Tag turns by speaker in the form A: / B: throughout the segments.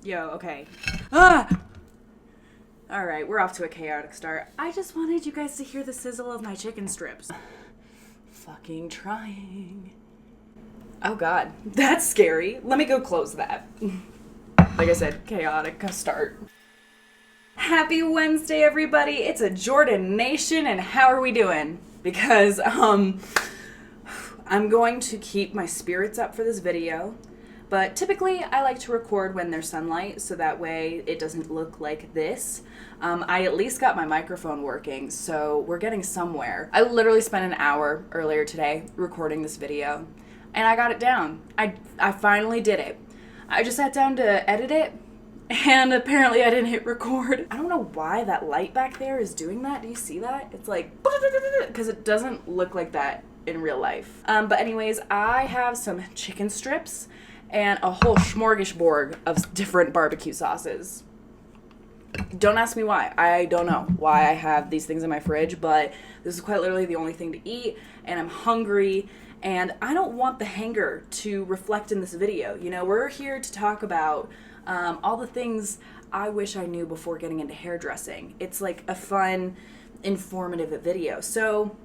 A: Yo, okay. Ah! Alright, we're off to a chaotic start. I just wanted you guys to hear the sizzle of my chicken strips. Fucking trying. Oh god, that's scary. Let me go close that. Like I said, chaotic start. Happy Wednesday, everybody. It's a Jordan Nation, and how are we doing? Because, I'm going to keep my spirits up for this video. But typically, I like to record when there's sunlight, so that way it doesn't look like this. I at least got my microphone working, so we're getting somewhere. I literally spent an hour earlier today recording this video, and I got it down. I finally did it. I just sat down to edit it, and apparently I didn't hit record. I don't know why that light back there is doing that. Do you see that? It's like, because it doesn't look like that in real life. But anyways, I have some chicken strips and a whole smorgasbord of different barbecue sauces. Don't ask me why. I don't know why I have these things in my fridge, but this is quite literally the only thing to eat, and I'm hungry, and I don't want the hunger to reflect in this video. You know, we're here to talk about all the things I wish I knew before getting into hairdressing. It's like a fun, informative video. So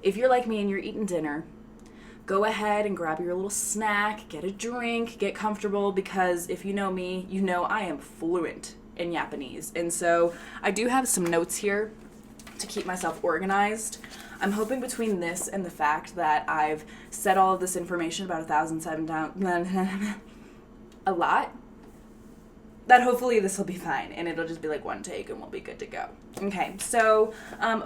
A: if you're like me and you're eating dinner, go ahead and grab your little snack, get a drink, get comfortable, because if you know me, you know I am fluent in Japanese. And so I do have some notes here to keep myself organized. I'm hoping between this and the fact that I've said all of this information about 1,007 times, a lot, that hopefully this will be fine and it'll just be like one take and we'll be good to go. Okay, so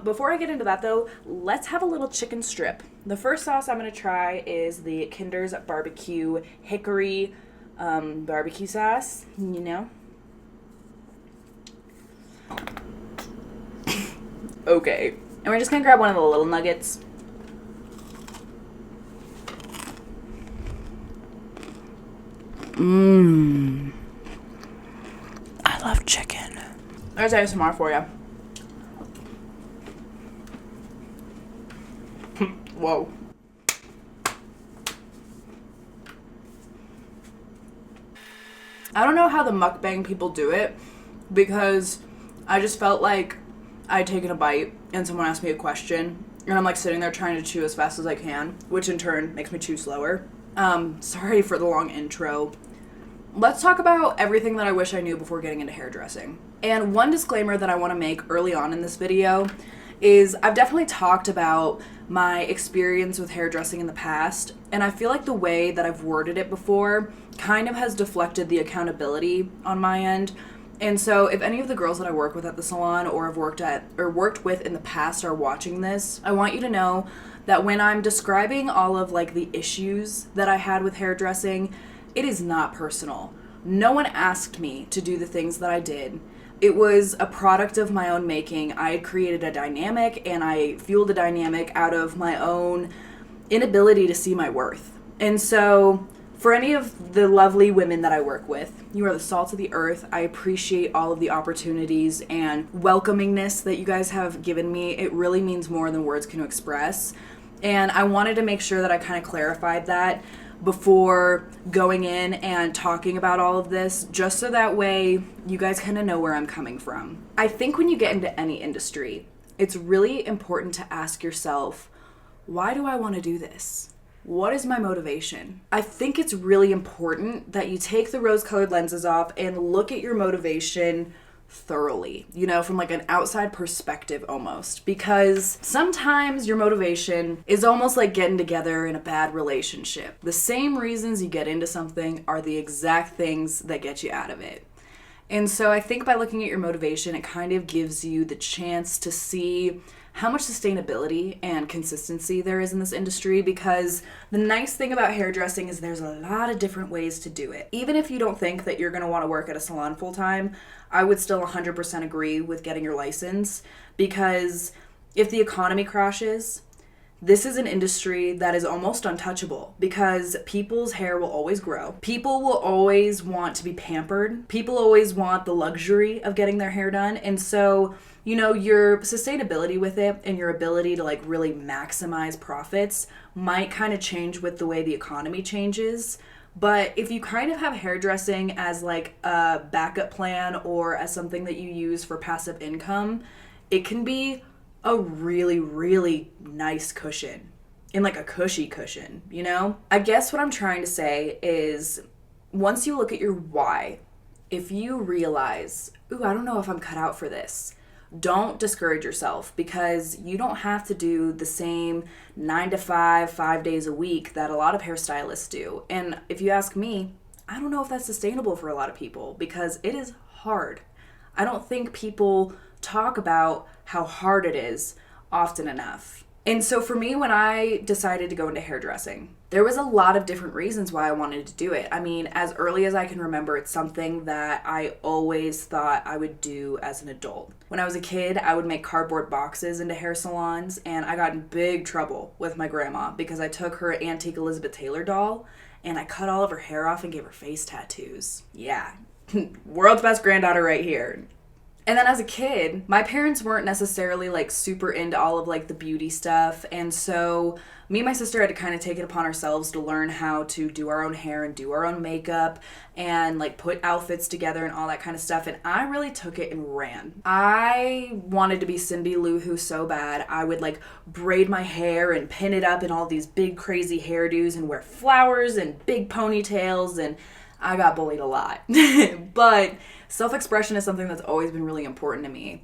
A: before I get into that though, let's have a little chicken strip. The first sauce I'm going to try is the Kinder's Barbecue Hickory barbecue sauce, you know. Okay, and we're just going to grab one of the little nuggets. I love chicken. There's ASMR for you. Whoa. I don't know how the mukbang people do it, because I just felt like I'd taken a bite and someone asked me a question and I'm like sitting there trying to chew as fast as I can, which in turn makes me chew slower. Sorry for the long intro. Let's talk about everything that I wish I knew before getting into hairdressing. And one disclaimer that I want to make early on in this video is I've definitely talked about my experience with hairdressing in the past, and I feel like the way that I've worded it before kind of has deflected the accountability on my end. And so if any of the girls that I work with at the salon or have worked with in the past are watching this, I want you to know that when I'm describing all of like the issues that I had with hairdressing, it is not personal. No one asked me to do the things that I did. It was a product of my own making. I had created a dynamic, and I fueled a dynamic out of my own inability to see my worth. And so for any of the lovely women that I work with, you are the salt of the earth. I appreciate all of the opportunities and welcomingness that you guys have given me. It really means more than words can express. And I wanted to make sure that I kind of clarified that before going in and talking about all of this, just so that way you guys kind of know where I'm coming from. I think when you get into any industry, it's really important to ask yourself, why do I want to do this? What is my motivation? I think it's really important that you take the rose-colored lenses off and look at your motivation thoroughly, you know, from like an outside perspective almost, because sometimes your motivation is almost like getting together in a bad relationship. The same reasons you get into something are the exact things that get you out of it. And so I think by looking at your motivation, it kind of gives you the chance to see how much sustainability and consistency there is in this industry, because the nice thing about hairdressing is there's a lot of different ways to do it. Even if you don't think that you're going to want to work at a salon full time, I would still 100% agree with getting your license, because if the economy crashes, this is an industry that is almost untouchable, because people's hair will always grow. People will always want to be pampered. People always want the luxury of getting their hair done. And so, you know, your sustainability with it and your ability to like really maximize profits might kind of change with the way the economy changes. But if you kind of have hairdressing as like a backup plan or as something that you use for passive income, it can be a really, really nice cushion. In like a cushy cushion, you know? I guess what I'm trying to say is once you look at your why, if you realize, ooh, I don't know if I'm cut out for this, don't discourage yourself because you don't have to do the same 9 to 5, 5 days a week that a lot of hairstylists do. And if you ask me, I don't know if that's sustainable for a lot of people because it is hard. I don't think people talk about how hard it is often enough. And so for me, when I decided to go into hairdressing, there was a lot of different reasons why I wanted to do it. I mean, as early as I can remember, it's something that I always thought I would do as an adult. When I was a kid, I would make cardboard boxes into hair salons, and I got in big trouble with my grandma because I took her antique Elizabeth Taylor doll and I cut all of her hair off and gave her face tattoos. Yeah, world's best granddaughter right here. And then as a kid, my parents weren't necessarily like super into all of like the beauty stuff. And so me and my sister had to kind of take it upon ourselves to learn how to do our own hair and do our own makeup and like put outfits together and all that kind of stuff. And I really took it and ran. I wanted to be Cindy Lou Who so bad. I would like braid my hair and pin it up in all these big crazy hairdos and wear flowers and big ponytails, and I got bullied a lot. But self-expression is something that's always been really important to me.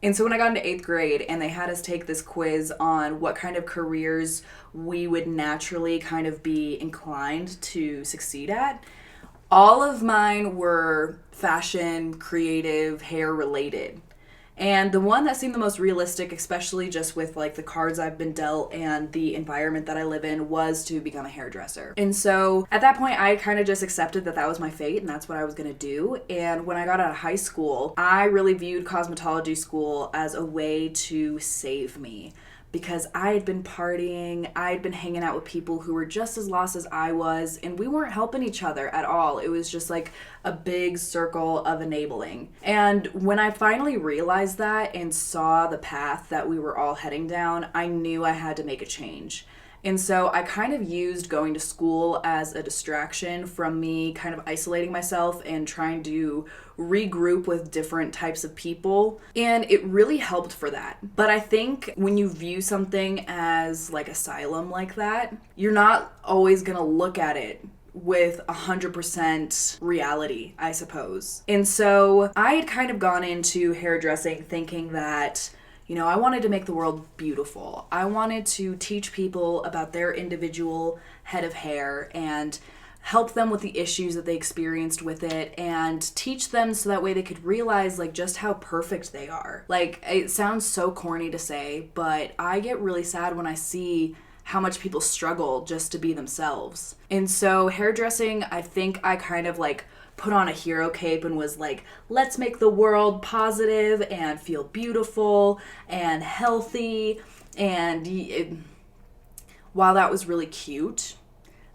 A: And so when I got into 8th grade and they had us take this quiz on what kind of careers we would naturally kind of be inclined to succeed at, all of mine were fashion, creative, hair related. And the one that seemed the most realistic, especially just with like the cards I've been dealt and the environment that I live in, was to become a hairdresser. And so at that point, I kind of just accepted that that was my fate and that's what I was going to do. And when I got out of high school, I really viewed cosmetology school as a way to save me. Because I had been partying, I had been hanging out with people who were just as lost as I was, and we weren't helping each other at all. It was just like a big circle of enabling. And when I finally realized that and saw the path that we were all heading down, I knew I had to make a change. And so I kind of used going to school as a distraction from me kind of isolating myself and trying to regroup with different types of people. And it really helped for that. But I think when you view something as like asylum like that, you're not always gonna look at it with 100% reality, I suppose. And so I had kind of gone into hairdressing thinking that, you know, I wanted to make the world beautiful. I wanted to teach people about their individual head of hair and help them with the issues that they experienced with it and teach them so that way they could realize like just how perfect they are. Like, it sounds so corny to say, but I get really sad when I see how much people struggle just to be themselves. And so hairdressing, I think I kind of like put on a hero cape and was like, let's make the world positive and feel beautiful and healthy. And while that was really cute,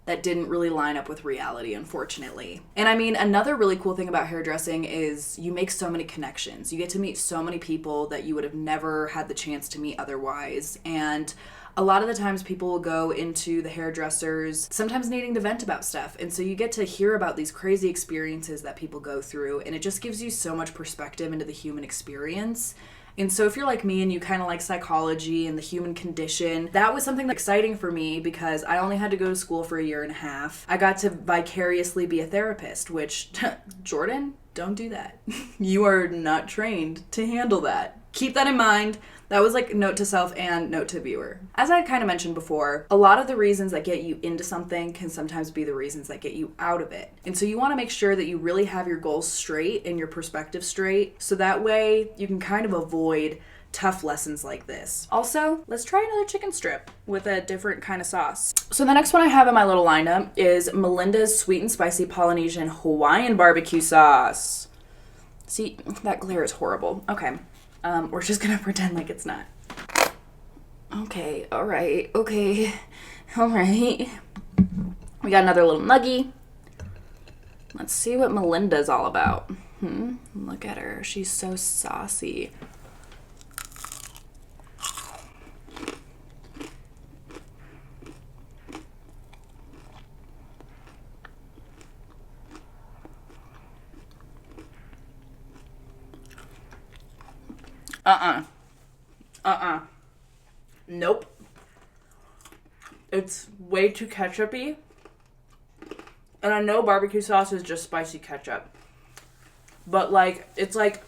A: that didn't really line up with reality, unfortunately. And I mean, another really cool thing about hairdressing is you make so many connections. You get to meet so many people that you would have never had the chance to meet otherwise. And a lot of the times people will go into the hairdressers sometimes needing to vent about stuff. And so you get to hear about these crazy experiences that people go through. And it just gives you so much perspective into the human experience. And so if you're like me and you kind of like psychology and the human condition, that was something exciting for me because I only had to go to school for 1.5 years. I got to vicariously be a therapist, which, Jordan, don't do that. You are not trained to handle that. Keep that in mind. That was like note to self and note to viewer. As I kind of mentioned before, a lot of the reasons that get you into something can sometimes be the reasons that get you out of it. And so you want to make sure that you really have your goals straight and your perspective straight, so that way you can kind of avoid tough lessons like this. Also, let's try another chicken strip with a different kind of sauce. So the next one I have in my little lineup is Melinda's Sweet and Spicy Polynesian Hawaiian Barbecue Sauce. See, that glare is horrible. Okay. We're just gonna pretend like it's not. Okay, alright, okay, alright. We got another little nuggie. Let's see what Melinda's all about. Look at her, she's so saucy. Uh-uh. Uh-uh. Nope. It's way too ketchup-y. And I know barbecue sauce is just spicy ketchup. But, like, it's, like,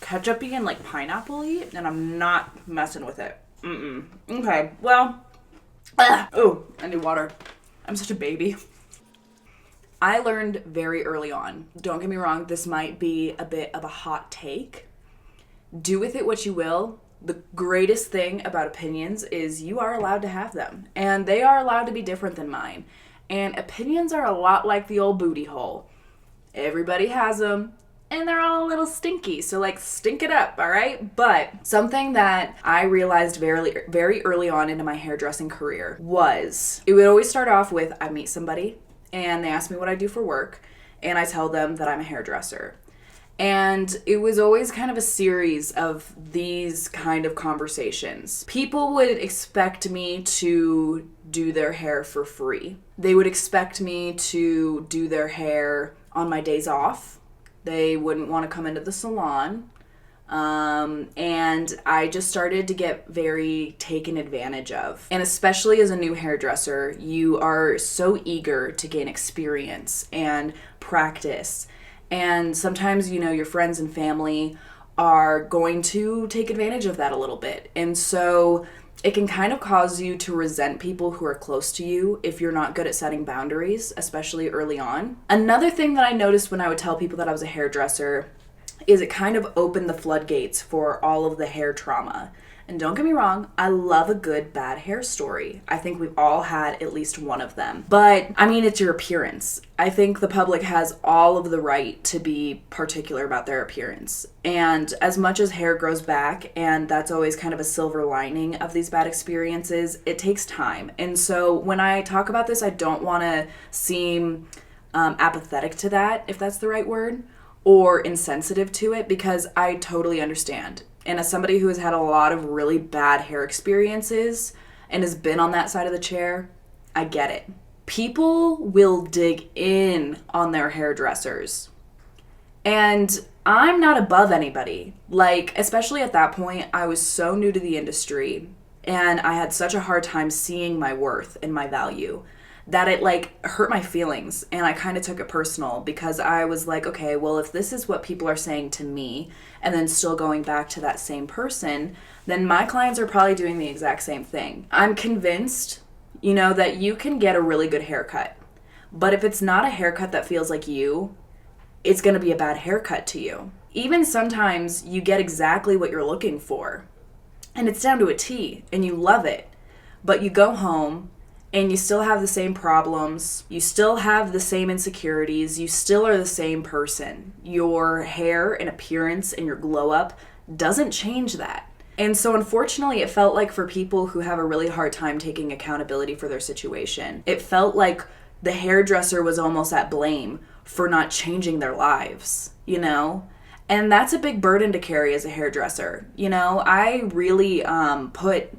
A: ketchup-y and, like, pineapple-y, and I'm not messing with it. Mm-mm. Okay, well. Oh, I need water. I'm such a baby. I learned very early on. Don't get me wrong, this might be a bit of a hot take. Do with it what you will. The greatest thing about opinions is you are allowed to have them. And they are allowed to be different than mine. And opinions are a lot like the old booty hole. Everybody has them. And they're all a little stinky, so like stink it up, all right? But something that I realized very, very early on into my hairdressing career was, it would always start off with, I meet somebody and they ask me what I do for work and I tell them that I'm a hairdresser. And it was always kind of a series of these kind of conversations. People would expect me to do their hair for free. They would expect me to do their hair on my days off. They wouldn't want to come into the salon. And I just started to get very taken advantage of. And especially as a new hairdresser, you are so eager to gain experience and practice. And sometimes, you know, your friends and family are going to take advantage of that a little bit. And so it can kind of cause you to resent people who are close to you if you're not good at setting boundaries, especially early on. Another thing that I noticed when I would tell people that I was a hairdresser is it kind of opened the floodgates for all of the hair trauma. And don't get me wrong, I love a good bad hair story. I think we've all had at least one of them. But, I mean, it's your appearance. I think the public has all of the right to be particular about their appearance. And as much as hair grows back, and that's always kind of a silver lining of these bad experiences, it takes time. And so when I talk about this, I don't want to seem apathetic to that, if that's the right word, or insensitive to it, because I totally understand. And as somebody who has had a lot of really bad hair experiences and has been on that side of the chair, I get it. People will dig in on their hairdressers. And I'm not above anybody. Like, especially at that point, I was so new to the industry and I had such a hard time seeing my worth and my value that it like hurt my feelings, and I kind of took it personal because I was like, okay, well, if this is what people are saying to me and then still going back to that same person, then my clients are probably doing the exact same thing. I'm convinced, you know, that you can get a really good haircut, but if it's not a haircut that feels like you, it's going to be a bad haircut to you. Even sometimes you get exactly what you're looking for and it's down to a T and you love it, but you go home and you still have the same problems, you still have the same insecurities, you still are the same person. Your hair and appearance and your glow up doesn't change that. And so unfortunately, it felt like for people who have a really hard time taking accountability for their situation, it felt like the hairdresser was almost at blame for not changing their lives, you know? And that's a big burden to carry as a hairdresser. You know, I really put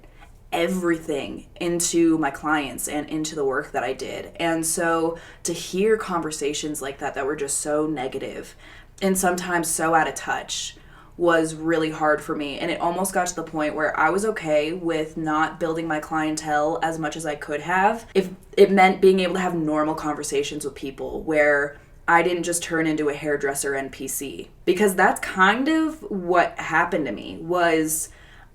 A: everything into my clients and into the work that I did. And so to hear conversations like that were just so negative and sometimes so out of touch was really hard for me. And it almost got to the point where I was okay with not building my clientele as much as I could have if it meant being able to have normal conversations with people where I didn't just turn into a hairdresser NPC. Because that's kind of what happened to me. Was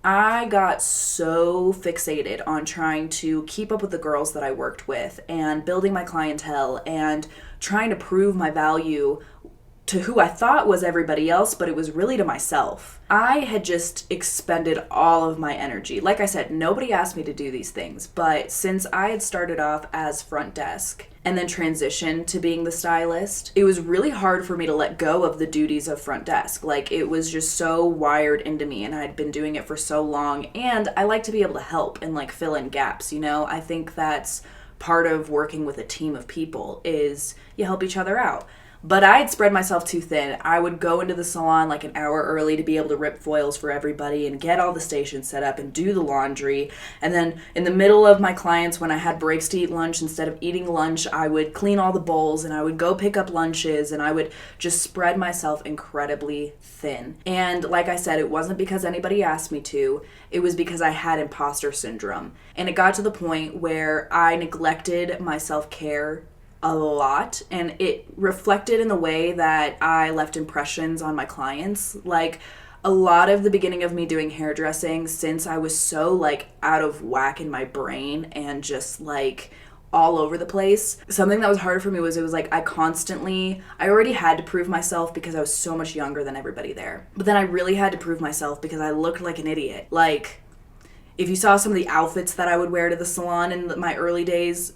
A: I got so fixated on trying to keep up with the girls that I worked with and building my clientele and trying to prove my value to who I thought was everybody else, but it was really to myself. I had just expended all of my energy. Like I said, nobody asked me to do these things, but since I had started off as front desk and then transitioned to being the stylist, it was really hard for me to let go of the duties of front desk. Like, it was just so wired into me, and I'd been doing it for so long, and I like to be able to help and like fill in gaps, you know? I think that's part of working with a team of people is you help each other out. But I had spread myself too thin. I would go into the salon like an hour early to be able to rip foils for everybody and get all the stations set up and do the laundry. And then in the middle of my clients, when I had breaks to eat lunch, instead of eating lunch, I would clean all the bowls and I would go pick up lunches and I would just spread myself incredibly thin. And like I said, it wasn't because anybody asked me to. It was because I had imposter syndrome. And it got to the point where I neglected my self-care a lot, and it reflected in the way that I left impressions on my clients. Like, a lot of the beginning of me doing hairdressing, since I was so like out of whack in my brain and just like all over the place, something that was harder for me was it was like I already had to prove myself because I was so much younger than everybody there, but then I really had to prove myself because I looked like an idiot. Like, if you saw some of the outfits that I would wear to the salon in my early days,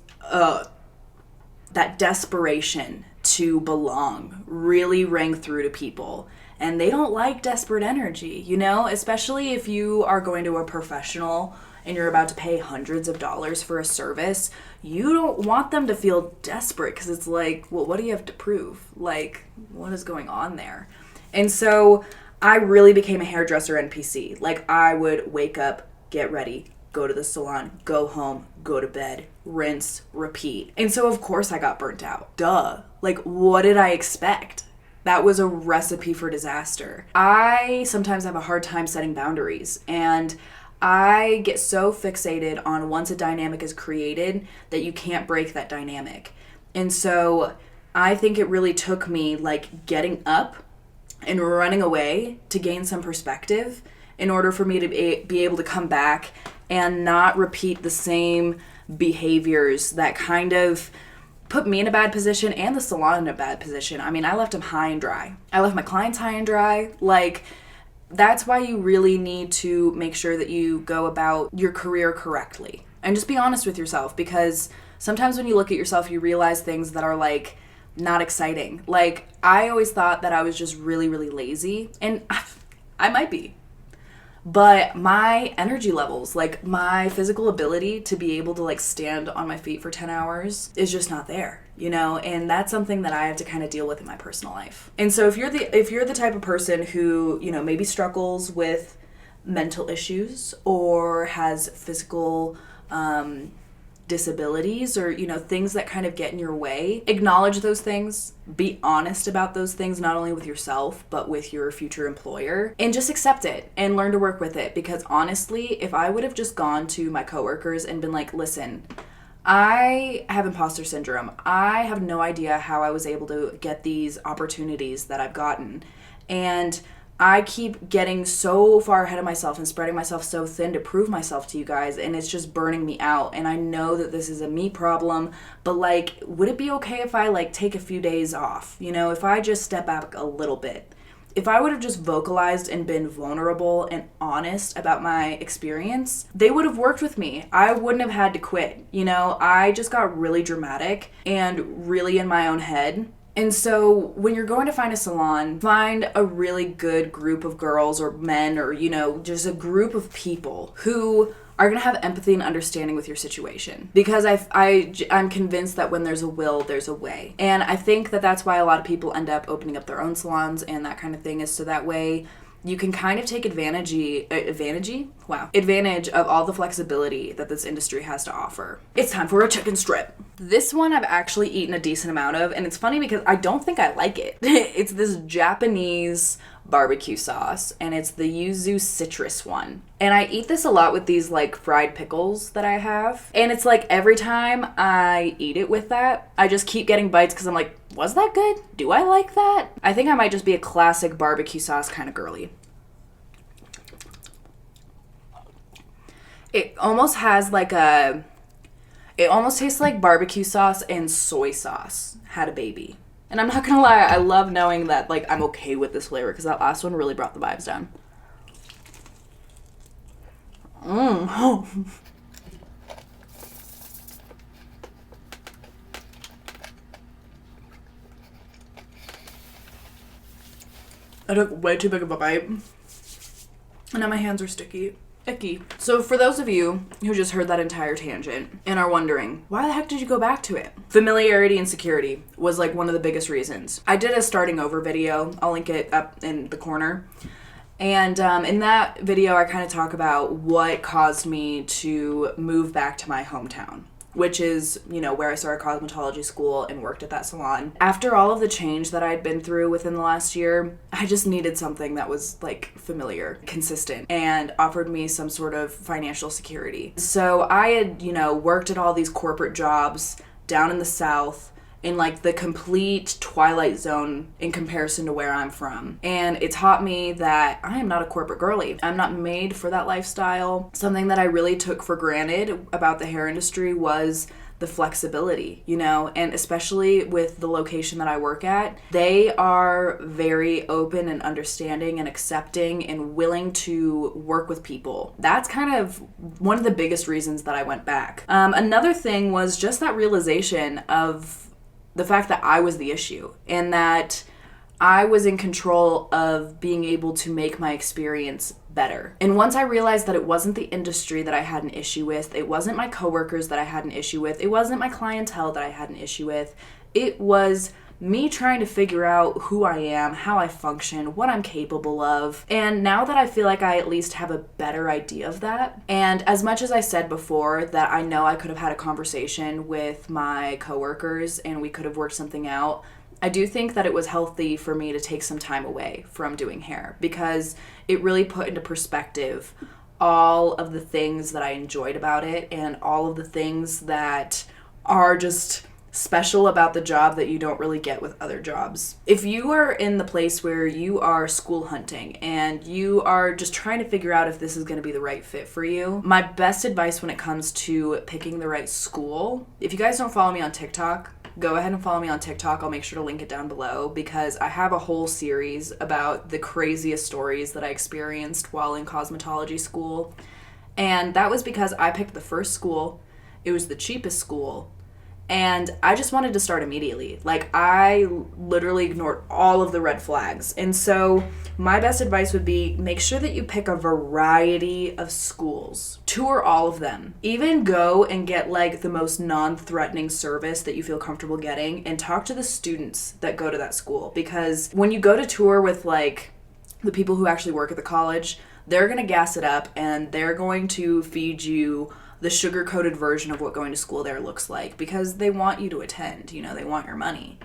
A: that desperation to belong really rang through to people. And they don't like desperate energy, you know? Especially if you are going to a professional and you're about to pay hundreds of dollars for a service. You don't want them to feel desperate because it's like, well, what do you have to prove? Like, what is going on there? And so I really became a hairdresser NPC. Like, I would wake up, get ready, go to the salon, go home, go to bed, rinse, repeat. And so of course I got burnt out. Duh. Like, what did I expect? That was a recipe for disaster. I sometimes have a hard time setting boundaries, and I get so fixated on once a dynamic is created that you can't break that dynamic. And so I think it really took me like getting up and running away to gain some perspective in order for me to be able to come back and not repeat the same behaviors that kind of put me in a bad position and the salon in a bad position. I mean, I left them high and dry. I left my clients high and dry. Like, that's why you really need to make sure that you go about your career correctly. And just be honest with yourself, because sometimes when you look at yourself, you realize things that are like not exciting. Like, I always thought that I was just really, really lazy, and I might be. But my energy levels, like my physical ability to be able to like stand on my feet for 10 hours is just not there, you know? And that's something that I have to kind of deal with in my personal life. And so if you're the type of person who, you know, maybe struggles with mental issues or has physical disabilities or, you know, things that kind of get in your way, acknowledge those things, be honest about those things, not only with yourself, but with your future employer, and just accept it and learn to work with it. Because honestly, if I would have just gone to my coworkers and been like, listen, I have imposter syndrome. I have no idea how I was able to get these opportunities that I've gotten. And I keep getting so far ahead of myself and spreading myself so thin to prove myself to you guys, and it's just burning me out. And I know that this is a me problem, but like, would it be okay if I like take a few days off? You know, if I just step back a little bit. If I would have just vocalized and been vulnerable and honest about my experience, they would have worked with me. I wouldn't have had to quit. You know, I just got really dramatic and really in my own head. And so when you're going to find a salon, find a really good group of girls or men or, you know, just a group of people who are going to have empathy and understanding with your situation. Because I'm convinced that when there's a will, there's a way. And I think that that's why a lot of people end up opening up their own salons and that kind of thing, is so that way you can kind of take advantage of all the flexibility that this industry has to offer. It's time for a chicken strip. This one I've actually eaten a decent amount of, and it's funny because I don't think I like it. It's this Japanese barbecue sauce, and it's the yuzu citrus one. And I eat this a lot with these like fried pickles that I have. And it's like every time I eat it with that, I just keep getting bites because I'm like, was that good? Do I like that? I think I might just be a classic barbecue sauce kind of girly. It almost tastes like barbecue sauce and soy sauce had a baby. And I'm not gonna lie, I love knowing that like I'm okay with this flavor, because that last one really brought the vibes down. I took way too big of a bite, and now my hands are sticky. Icky. So for those of you who just heard that entire tangent and are wondering, why the heck did you go back to it? Familiarity and security was like one of the biggest reasons. I did a starting over video. I'll link it up in the corner. And in that video, I kind of talk about what caused me to move back to my hometown, which is, where I started cosmetology school and worked at that salon. After all of the change that I'd been through within the last year, I just needed something that was like familiar, consistent, and offered me some sort of financial security. So I had, worked at all these corporate jobs down in the South, in like the complete twilight zone in comparison to where I'm from. And it taught me that I am not a corporate girly. I'm not made for that lifestyle. Something that I really took for granted about the hair industry was the flexibility, and especially with the location that I work at, they are very open and understanding and accepting and willing to work with people. That's kind of one of the biggest reasons that I went back. Another thing was just that realization of the fact that I was the issue and that I was in control of being able to make my experience better. And once I realized that it wasn't the industry that I had an issue with, it wasn't my coworkers that I had an issue with, it wasn't my clientele that I had an issue with, it was me trying to figure out who I am, how I function, what I'm capable of. And now that I feel like I at least have a better idea of that, and as much as I said before that I know I could have had a conversation with my coworkers and we could have worked something out, I do think that it was healthy for me to take some time away from doing hair because it really put into perspective all of the things that I enjoyed about it and all of the things that are just special about the job that you don't really get with other jobs. If you are in the place where you are school hunting and you are just trying to figure out if this is going to be the right fit for you, my best advice when it comes to picking the right school, if you guys don't follow me on TikTok, go ahead and follow me on TikTok. I'll make sure to link it down below because I have a whole series about the craziest stories that I experienced while in cosmetology school. And that was because I picked the first school. It was the cheapest school. And I just wanted to start immediately. Like, I literally ignored all of the red flags. And so my best advice would be make sure that you pick a variety of schools. Tour all of them. Even go and get like the most non-threatening service that you feel comfortable getting and talk to the students that go to that school. Because when you go to tour with like the people who actually work at the college, they're going to gas it up and they're going to feed you the sugar-coated version of what going to school there looks like because they want you to attend, they want your money.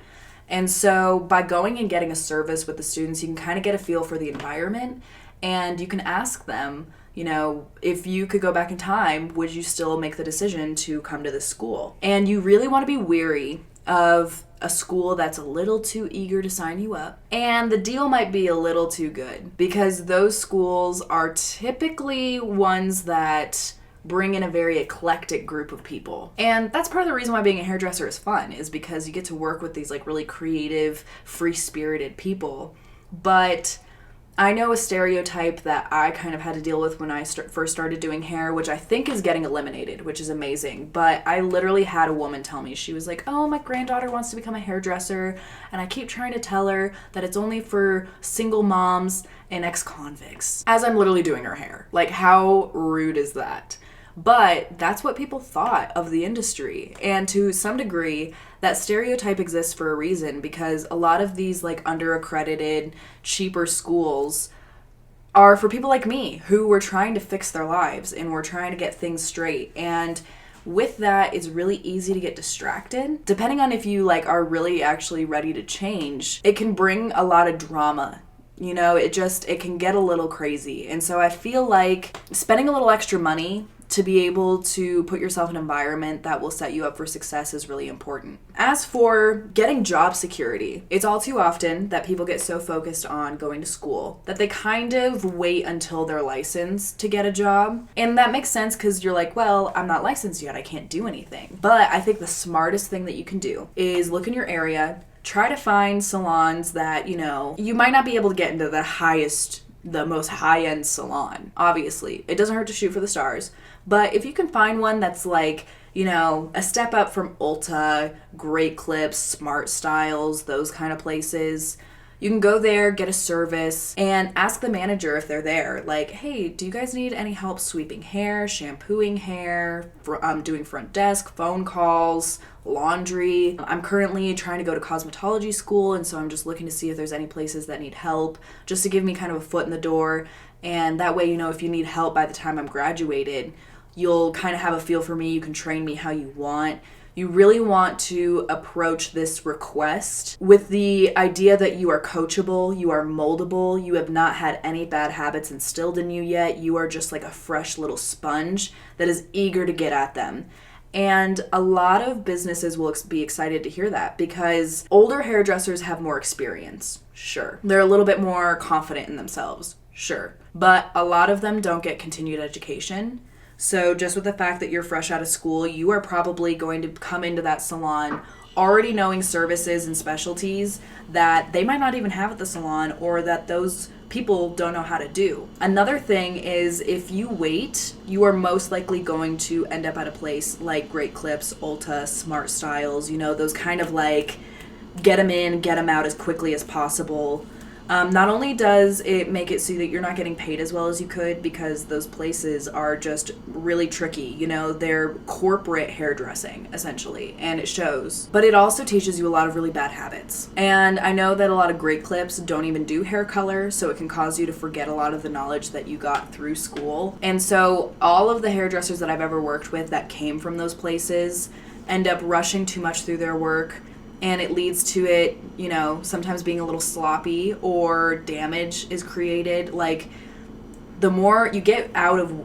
A: And so by going and getting a service with the students, you can kind of get a feel for the environment and you can ask them, if you could go back in time, would you still make the decision to come to this school? And you really want to be wary of a school that's a little too eager to sign you up. And the deal might be a little too good because those schools are typically ones that bring in a very eclectic group of people. And that's part of the reason why being a hairdresser is fun, is because you get to work with these like really creative, free-spirited people. But I know a stereotype that I kind of had to deal with when I first started doing hair, which I think is getting eliminated, which is amazing. But I literally had a woman tell me, she was like, oh, my granddaughter wants to become a hairdresser, and I keep trying to tell her that it's only for single moms and ex-convicts. As I'm literally doing her hair. Like, how rude is that? But that's what people thought of the industry. And to some degree, that stereotype exists for a reason because a lot of these like under-accredited, cheaper schools are for people like me who were trying to fix their lives and were trying to get things straight. And with that, it's really easy to get distracted. Depending on if you like are really actually ready to change, it can bring a lot of drama. It can get a little crazy. And so I feel like spending a little extra money to be able to put yourself in an environment that will set you up for success is really important. As for getting job security, it's all too often that people get so focused on going to school that they kind of wait until they're licensed to get a job. And that makes sense because you're like, well, I'm not licensed yet, I can't do anything. But I think the smartest thing that you can do is look in your area, try to find salons that, you might not be able to get into the most high-end salon. Obviously, it doesn't hurt to shoot for the stars. But if you can find one that's like, a step up from Ulta, Great Clips, Smart Styles, those kind of places, You can go there, get a service, and ask the manager if they're there. Like, hey, do you guys need any help sweeping hair, shampooing hair, doing front desk, phone calls, laundry? I'm currently trying to go to cosmetology school, and so I'm just looking to see if there's any places that need help, just to give me kind of a foot in the door. And that way, you know, if you need help by the time I'm graduated, you'll kind of have a feel for me. You can train me how you want. You really want to approach this request with the idea that you are coachable, you are moldable, you have not had any bad habits instilled in you yet. You are just like a fresh little sponge that is eager to get at them. And a lot of businesses will be excited to hear that because older hairdressers have more experience. Sure. They're a little bit more confident in themselves. Sure. But a lot of them don't get continued education. So just with the fact that you're fresh out of school, you are probably going to come into that salon already knowing services and specialties that they might not even have at the salon or that those people don't know how to do. Another thing is if you wait, you are most likely going to end up at a place like Great Clips, Ulta, Smart Styles, you know, those kind of like get them in, get them out as quickly as possible. Not only does it make it so that you're not getting paid as well as you could because those places are just really tricky, you know, they're corporate hairdressing essentially, and it shows, but it also teaches you a lot of really bad habits. And I know that a lot of Great Clips don't even do hair color, so it can cause you to forget a lot of the knowledge that you got through school. And so all of the hairdressers that I've ever worked with that came from those places end up rushing too much through their work. And it leads to it, you know, sometimes being a little sloppy or damage is created. Like, the more you get out of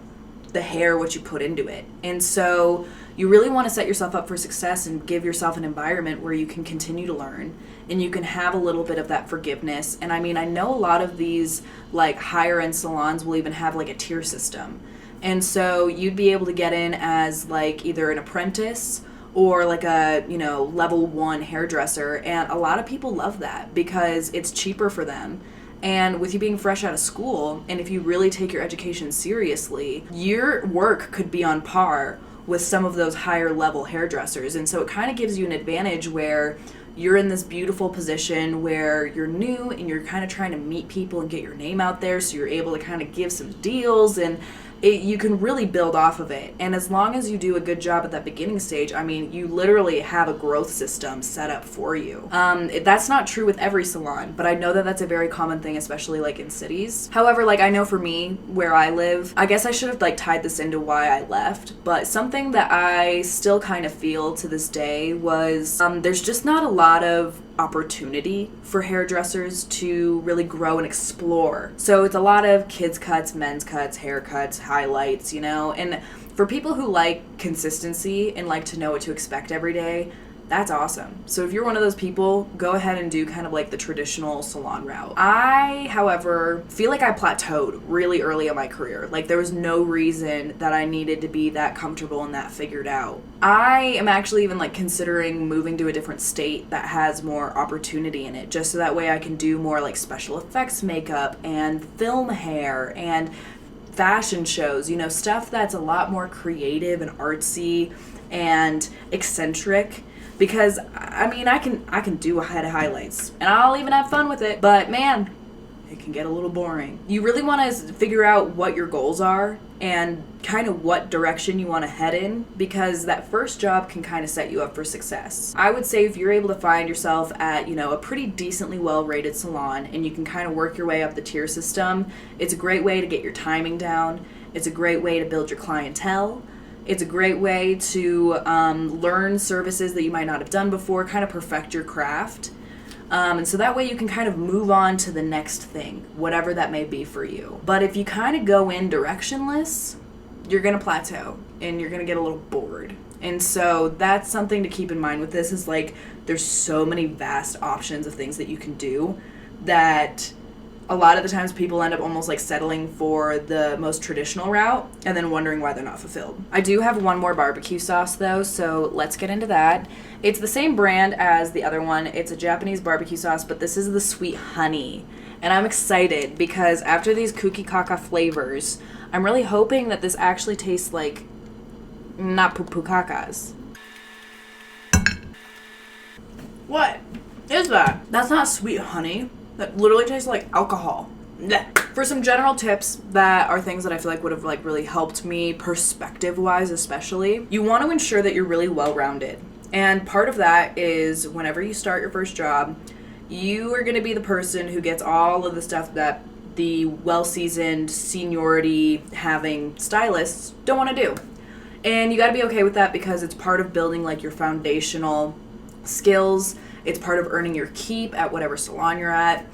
A: the hair what you put into it. And so you really want to set yourself up for success and give yourself an environment where you can continue to learn and you can have a little bit of that forgiveness. And I mean, I know a lot of these like higher end salons will even have like a tier system. And so you'd be able to get in as like either an apprentice or like a, you know, level 1 hairdresser. And a lot of people love that because it's cheaper for them. And with you being fresh out of school, and if you really take your education seriously, your work could be on par with some of those higher level hairdressers. And so it kind of gives you an advantage where you're in this beautiful position where you're new and you're kind of trying to meet people and get your name out there, so you're able to kind of give some deals, and you can really build off of it. And as long as you do a good job at that beginning stage, I mean, you literally have a growth system set up for you. That's not true with every salon, but I know that that's a very common thing, especially like in cities. However, like I know for me, where I live, I guess I should have like tied this into why I left, but something that I still kind of feel to this day was there's just not a lot of opportunity for hairdressers to really grow and explore. So it's a lot of kids cuts, men's cuts, haircuts, highlights, you know, and for people who like consistency and like to know what to expect every day, that's awesome. So if you're one of those people, go ahead and do kind of like the traditional salon route. I, however, feel like I plateaued really early in my career. Like there was no reason that I needed to be that comfortable and that figured out. I am actually even like considering moving to a different state that has more opportunity in it, just so that way I can do more like special effects makeup and film hair and fashion shows, you know, stuff that's a lot more creative and artsy and eccentric. Because, I mean, I can do a head of highlights, and I'll even have fun with it, but man, it can get a little boring. You really want to figure out what your goals are and kind of what direction you want to head in, because that first job can kind of set you up for success. I would say if you're able to find yourself at, you know, a pretty decently well-rated salon and you can kind of work your way up the tier system, it's a great way to get your timing down. It's a great way to build your clientele. It's a great way to learn services that you might not have done before, kind of perfect your craft. And so that way you can kind of move on to the next thing, whatever that may be for you. But if you kind of go in directionless, you're going to plateau and you're going to get a little bored. And so that's something to keep in mind with this is like there's so many vast options of things that you can do that a lot of the times people end up almost like settling for the most traditional route and then wondering why they're not fulfilled. I do have one more barbecue sauce though, so let's get into that. It's the same brand as the other one. It's a Japanese barbecue sauce, but this is the sweet honey. And I'm excited because after these cookie caca flavors, I'm really hoping that this actually tastes like not poo-poo cacas. What is that? That's not sweet honey. that literally tastes like alcohol. Blech. For some general tips that are things that I feel like would have like really helped me perspective wise, especially, you want to ensure that you're really well-rounded. And part of that is whenever you start your first job, you are going to be the person who gets all of the stuff that the well-seasoned seniority having stylists don't want to do. And you got to be okay with that because it's part of building like your foundational skills. It's part of earning your keep at whatever salon you're at.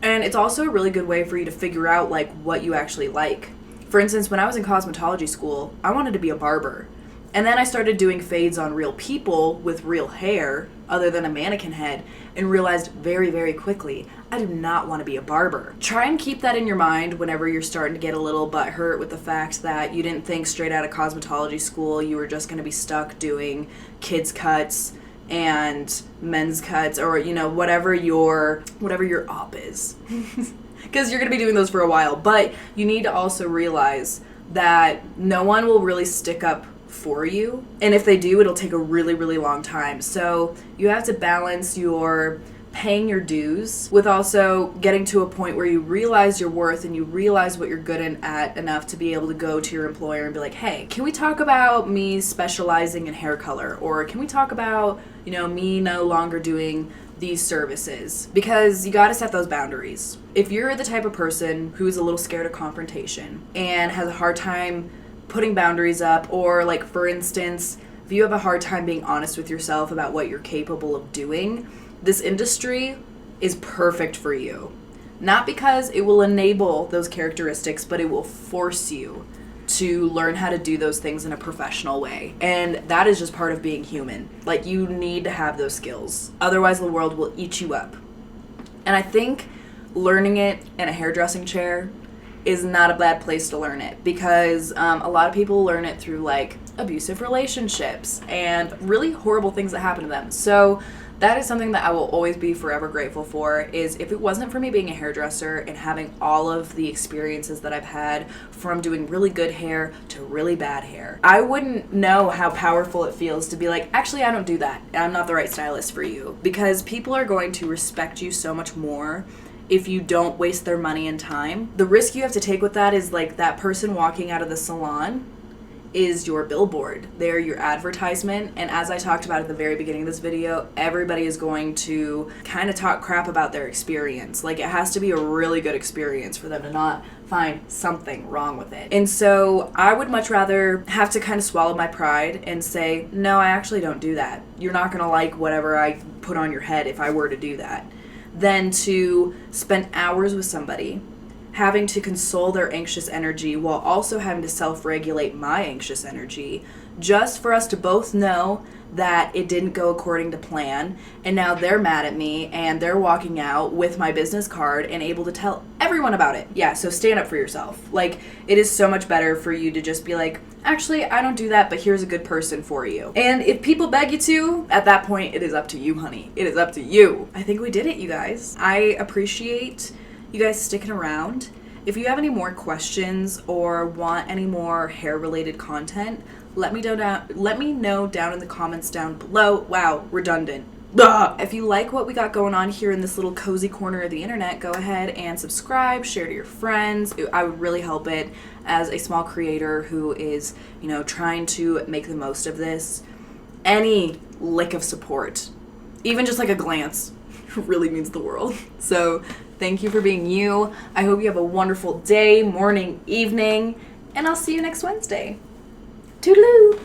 A: And it's also a really good way for you to figure out like what you actually like. For instance, when I was in cosmetology school, I wanted to be a barber. And then I started doing fades on real people with real hair other than a mannequin head and realized very, very quickly, I do not want to be a barber. Try and keep that in your mind whenever you're starting to get a little butthurt with the fact that you didn't think straight out of cosmetology school you were just going to be stuck doing kids cuts and men's cuts, or you know, whatever your op is. Because you're going to be doing those for a while. But you need to also realize that no one will really stick up for you, and if they do, it'll take a really, really long time. So you have to balance your paying your dues with also getting to a point where you realize your worth and you realize what you're good at enough to be able to go to your employer and be like, hey, can we talk about me specializing in hair color, or can we talk about, you know, me no longer doing these services? Because you got to set those boundaries. If you're the type of person who's a little scared of confrontation and has a hard time putting boundaries up, or like for instance, if you have a hard time being honest with yourself about what you're capable of doing, this industry is perfect for you. Not because it will enable those characteristics, but it will force you to learn how to do those things in a professional way. And that is just part of being human. Like, you need to have those skills. Otherwise, the world will eat you up. And I think learning it in a hairdressing chair is not a bad place to learn it, because a lot of people learn it through like abusive relationships and really horrible things that happen to them. So that is something that I will always be forever grateful for, is if it wasn't for me being a hairdresser and having all of the experiences that I've had from doing really good hair to really bad hair, I wouldn't know how powerful it feels to be like, actually, I don't do that. I'm not the right stylist for you. Because people are going to respect you so much more if you don't waste their money and time. The risk you have to take with that is like that person walking out of the salon is your billboard. They're your advertisement. And as I talked about at the very beginning of this video, everybody is going to kind of talk crap about their experience. Like, it has to be a really good experience for them to not find something wrong with it. And so I would much rather have to kind of swallow my pride and say, no, I actually don't do that. You're not going to like whatever I put on your head if I were to do that, than to spend hours with somebody having to console their anxious energy while also having to self-regulate my anxious energy, just for us to both know that it didn't go according to plan, and now they're mad at me and they're walking out with my business card and able to tell everyone about it. Yeah, so stand up for yourself. Like, it is so much better for you to just be like, actually, I don't do that, but here's a good person for you. And if people beg you to, at that point, it is up to you, honey. It is up to you. I think we did it, you guys. I appreciate you guys sticking around. If you have any more questions or want any more hair-related content, let me know down in the comments down below. Wow, redundant. Ugh. If you like what we got going on here in this little cozy corner of the internet, go ahead and subscribe, share to your friends. I would really help it as a small creator who is, you know, trying to make the most of this. Any lick of support, even just like a glance, really means the world. So thank you for being you. I hope you have a wonderful day, morning, evening, and I'll see you next Wednesday. Toodaloo!